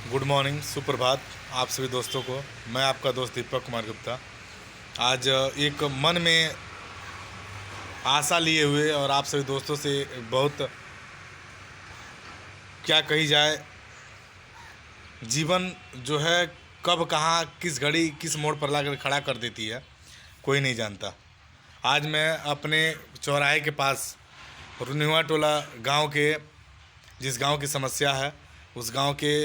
Good morning, सुप्रभात आप सभी दोस्तों को। मैं आपका दोस्त दीपक कुमार गुप्ता। आज एक मन में आशा लिए हुए और आप सभी दोस्तों से बहुत क्या कही जाए, जीवन जो है कब कहाँ किस घड़ी किस मोड़ पर लाकर खड़ा कर देती है कोई नहीं जानता। आज मैं अपने चौराहे के पास रुनिवा टोला गांव के जिस गांव की समस्या है उस गांव के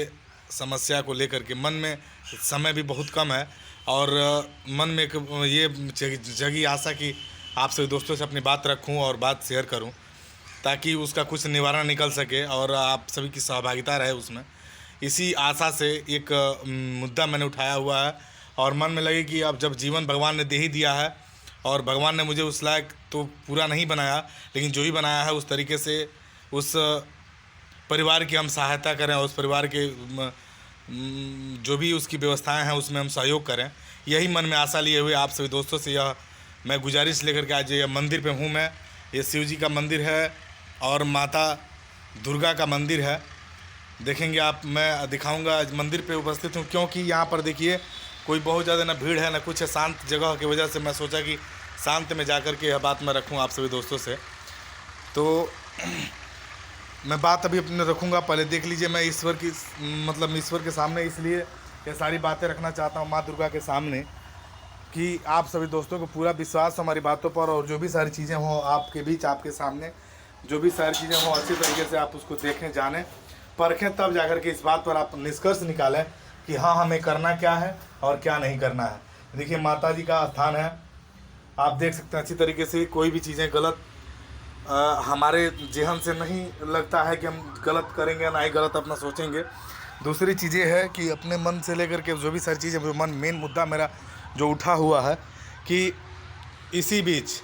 समस्या को लेकर के मन में समय भी बहुत कम है और मन में एक ये जगी आशा कि आप सभी दोस्तों से अपनी बात रखूं और बात शेयर करूं ताकि उसका कुछ निवारण निकल सके और आप सभी की सहभागिता रहे उसमें। इसी आशा से एक मुद्दा मैंने उठाया हुआ है और मन में लगे कि अब जब जीवन भगवान ने दे ही दिया है और भगवान ने मुझे उस लायक तो पूरा नहीं बनाया, लेकिन जो ही बनाया है उस तरीके से उस परिवार की हम सहायता करें और उस परिवार के जो भी उसकी व्यवस्थाएं हैं उसमें हम सहयोग करें। यही मन में आशा लिए हुए आप सभी दोस्तों से यह मैं गुजारिश लेकर के आज यह मंदिर पे हूँ। मैं ये शिव जी का मंदिर है और माता दुर्गा का मंदिर है। देखेंगे आप, मैं दिखाऊंगा। मंदिर पे उपस्थित हूँ क्योंकि यहाँ पर देखिए कोई बहुत ज़्यादा ना भीड़ है ना कुछ है, शांत जगह की वजह से मैं सोचा कि शांत में जाकर के यह बात मैं रखूँ आप सभी दोस्तों से। तो मैं बात अभी अपने रखूँगा, पहले देख लीजिए। मैं ईश्वर की ईश्वर के सामने इसलिए ये सारी बातें रखना चाहता हूँ माँ दुर्गा के सामने कि आप सभी दोस्तों को पूरा विश्वास हो हमारी बातों पर और जो भी सारी चीज़ें हों आपके बीच आपके सामने जो भी सारी चीज़ें हों अच्छी तरीके से आप उसको देखें, जानें, परखें, तब जाकर के इस बात पर आप निष्कर्ष निकालें कि हाँ हमें करना क्या है और क्या नहीं करना है। देखिए माता जी का स्थान है, आप देख सकते हैं अच्छी तरीके से। कोई भी चीज़ें गलत हमारे जेहन से नहीं लगता है कि हम गलत करेंगे, ना ही गलत अपना सोचेंगे। दूसरी चीज़ें है कि अपने मन से लेकर के जो भी सारी चीज़ें मेन मुद्दा मेरा जो उठा हुआ है कि इसी बीच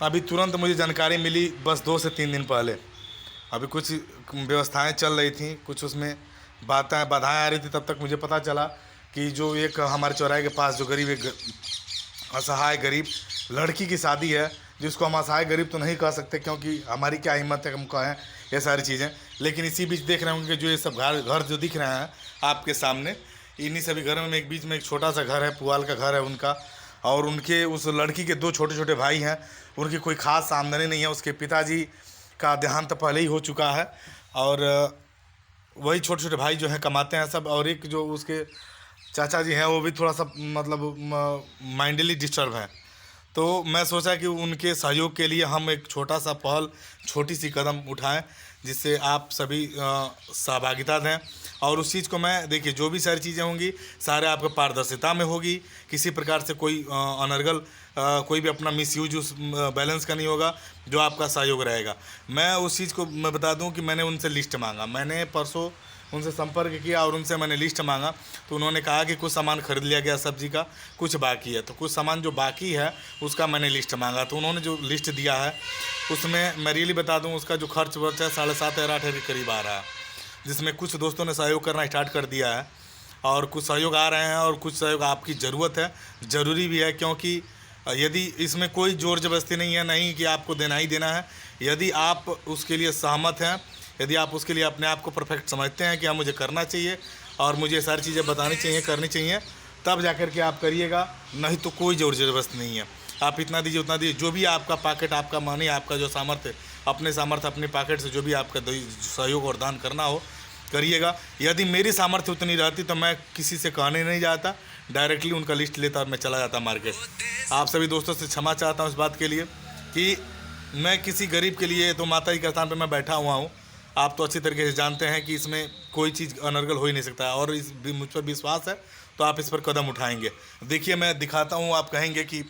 अभी तुरंत मुझे जानकारी मिली बस 2 से 3 दिन पहले। अभी कुछ व्यवस्थाएं चल रही थी, कुछ उसमें बाधाएं आ रही थी, तब तक मुझे पता चला कि जो एक हमारे चौराहे के पास जो गरीब एक असहाय गरीब लड़की की शादी है, जिसको हम असहाय गरीब तो नहीं कह सकते क्योंकि हमारी क्या हिम्मत है हम कहें ये सारी चीज़ें, लेकिन इसी बीच देख रहे होंगे कि जो ये सब घर जो दिख रहे हैं आपके सामने, इन्हीं सभी घरों में एक बीच में एक छोटा सा घर है, पुआल का घर है उनका। और उनके उस लड़की के 2 छोटे छोटे भाई हैं, उनकी कोई ख़ास आमदनी नहीं है। उसके पिताजी का देहांत पहले ही हो चुका है और वही छोटे छोटे भाई जो हैं कमाते हैं सब। और एक जो उसके चाचा जी हैं वो भी थोड़ा सा माइंडली डिस्टर्ब हैं। तो मैं सोचा कि उनके सहयोग के लिए हम एक छोटा सा पहल, छोटी सी कदम उठाएं जिससे आप सभी सहभागिता दें। और उस चीज़ को मैं देखिए जो भी सारी चीज़ें होंगी सारे आपको पारदर्शिता में होगी, किसी प्रकार से कोई अनर्गल कोई भी अपना मिसयूज उस बैलेंस का नहीं होगा, जो आपका सहयोग रहेगा। मैं उस चीज़ को मैं बता दूं कि मैंने उनसे लिस्ट मांगा, मैंने परसों उनसे संपर्क किया और उनसे मैंने लिस्ट मांगा। तो उन्होंने कहा कि कुछ सामान खरीद लिया गया सब्जी का, कुछ बाकी है, तो कुछ सामान जो बाकी है उसका मैंने लिस्ट मांगा। तो उन्होंने जो लिस्ट दिया है उसमें मैं रियली बता दूं उसका जो खर्च वर्च है 7,500 या 8,000 के करीब आ रहा है, जिसमें कुछ दोस्तों ने सहयोग करना स्टार्ट कर दिया है और कुछ सहयोग आ रहे हैं और कुछ सहयोग आपकी ज़रूरत है, ज़रूरी भी है। क्योंकि यदि इसमें कोई ज़ोर ज़बरदस्ती नहीं है, नहीं कि आपको देना ही देना है। यदि आप उसके लिए सहमत हैं, यदि आप उसके लिए अपने आप को परफेक्ट समझते हैं कि हाँ मुझे करना चाहिए और मुझे ये सारी चीज़ें बतानी चाहिए, करनी चाहिए, तब जाकर के आप करिएगा, नहीं तो कोई ज़ोर ज़बरदस्ती नहीं है। आप इतना दीजिए उतना दीजिए, जो भी आपका पॉकेट, आपका मनी, आपका जो सामर्थ्य, अपने सामर्थ्य अपने पॉकेट से जो भी आपका सहयोग और दान करना हो करिएगा। यदि मेरी सामर्थ्य उतनी रहती तो मैं किसी से कहने नहीं जाता, डायरेक्टली उनका लिस्ट लेता और मैं चला जाता मार्केट। आप सभी दोस्तों से क्षमा चाहता हूँ इस बात के लिए कि मैं किसी गरीब के लिए, तो माता जी के स्थान पर मैं बैठा हुआ हूँ। आप तो अच्छी तरीके से जानते हैं कि इसमें कोई चीज़ अनर्गल हो ही नहीं सकता और इस मुझ पर विश्वास है तो आप इस पर कदम उठाएंगे। देखिए मैं दिखाता हूँ, आप कहेंगे कि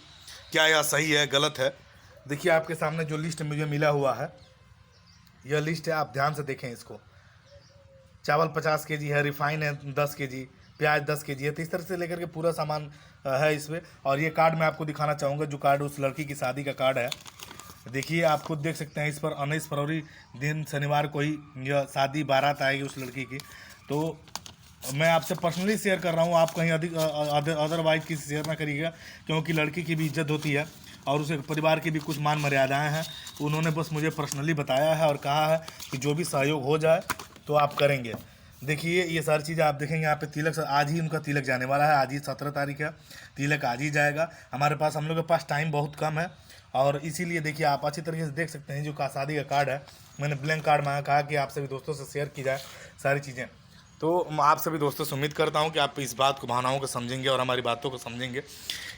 क्या यह सही है गलत है। देखिए आपके सामने जो लिस्ट मुझे मिला हुआ है, यह लिस्ट है, आप ध्यान से देखें इसको। चावल 50 केजी है, रिफाइन है 10 केजी, प्याज 10 केजी है, तो इस तरह से लेकर के पूरा सामान है इसमें। और ये कार्ड मैं आपको दिखाना चाहूँगा, जो कार्ड उस लड़की की शादी का कार्ड है। देखिए आप खुद देख सकते हैं, इस पर 19 फरवरी दिन शनिवार को ही यह शादी बारात आएगी उस लड़की की। तो मैं आपसे पर्सनली शेयर कर रहा हूँ, आप कहीं अधिक अदरवाइज किसी शेयर ना करिएगा, क्योंकि लड़की की भी इज्जत होती है और उसे परिवार की भी कुछ मान मर्यादाएं हैं। उन्होंने बस मुझे पर्सनली बताया है और कहा है कि जो भी सहयोग हो जाए तो आप करेंगे। देखिए ये सारी चीज़ें आप देखेंगे यहाँ पे तिलक आज ही उनका तिलक जाने वाला है, आज ही 17 तारीख है, तिलक आज ही जाएगा। हमारे पास हम लोग के पास टाइम बहुत कम है और इसीलिए देखिए आप अच्छी तरीके से देख सकते हैं जो का शादी का कार्ड है, मैंने ब्लैंक कार्ड मांगा, कहा कि आप सभी दोस्तों से शेयर की जाए सारी चीज़ें। तो मैं आप सभी दोस्तों से उम्मीद करता हूं कि आप इस बात को, भावनाओं को समझेंगे और हमारी बातों को समझेंगे।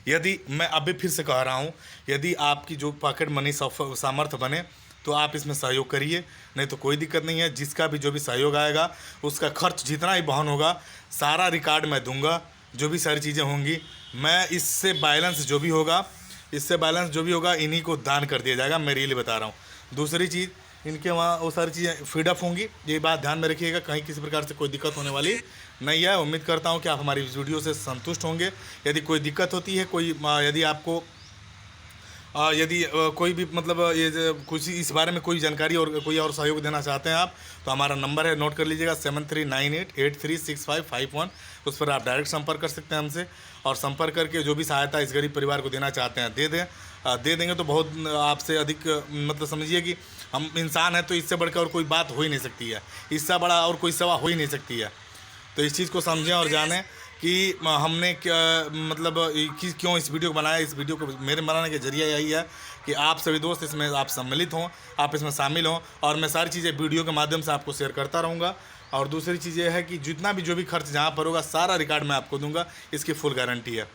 यदि मैं अभी फिर से कह रहा हूं, यदि आपकी जो पॉकेट मनी सामर्थ्य बने तो आप इसमें सहयोग करिए, नहीं तो कोई दिक्कत नहीं है। जिसका भी जो भी सहयोग आएगा उसका खर्च जितना ही वहन होगा सारा रिकॉर्ड मैं दूंगा, जो भी सारी चीज़ें होंगी मैं इससे बैलेंस जो भी होगा, इससे बैलेंस जो भी होगा इन्हीं को दान कर दिया जाएगा, मैं रियली बता रहा हूँ। दूसरी चीज़, इनके वहाँ वो सारी चीज़ें फीडअप होंगी, ये बात ध्यान में रखिएगा, कहीं किसी प्रकार से कोई दिक्कत होने वाली नहीं है। उम्मीद करता हूँ कि आप हमारी इस वीडियो से संतुष्ट होंगे। यदि कोई दिक्कत होती है, कोई यदि आपको यदि कोई भी मतलब ये कुछ इस बारे में कोई जानकारी और कोई और सहयोग देना चाहते हैं आप, तो हमारा नंबर है, नोट कर लीजिएगा 7398836551। उस पर आप डायरेक्ट संपर्क कर सकते हैं हमसे, और संपर्क करके जो भी सहायता इस गरीब परिवार को देना चाहते हैं दे देंगे। तो बहुत आपसे अधिक मतलब समझिए कि हम इंसान हैं, तो इससे बढ़कर और कोई बात हो ही नहीं सकती है, इससे बड़ा और कोई सेवा हो ही नहीं सकती है। तो इस चीज़ को समझें और जानें कि हमने क्या मतलब क्यों इस वीडियो को बनाया। इस वीडियो को मेरे बनाने का जरिया यही है कि आप सभी दोस्त इसमें आप सम्मिलित हों, आप इसमें शामिल हों, और मैं सारी चीज़ें वीडियो के माध्यम से आपको शेयर करता रहूँगा। और दूसरी चीज़ ये है कि जितना भी जो भी खर्च जहाँ पर होगा सारा रिकॉर्ड मैं आपको दूंगा, इसकी फुल गारंटी है।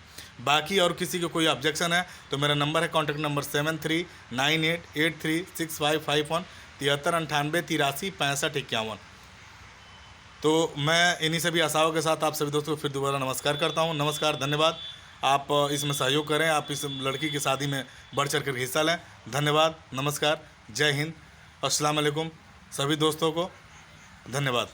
बाकी और किसी को कोई ऑब्जेक्शन है तो मेरा नंबर है, कॉन्टैक्ट नंबर 7398836551 7398836551। तो मैं इन्हीं सभी आशाओं के साथ आप सभी दोस्तों को फिर दोबारा नमस्कार करता हूं। नमस्कार, धन्यवाद। आप इसमें सहयोग करें, आप इस लड़की की शादी में बढ़ चढ़ कर हिस्सा लें। धन्यवाद, नमस्कार, जय हिंद, अस्सलाम वालेकुम सभी दोस्तों को, धन्यवाद।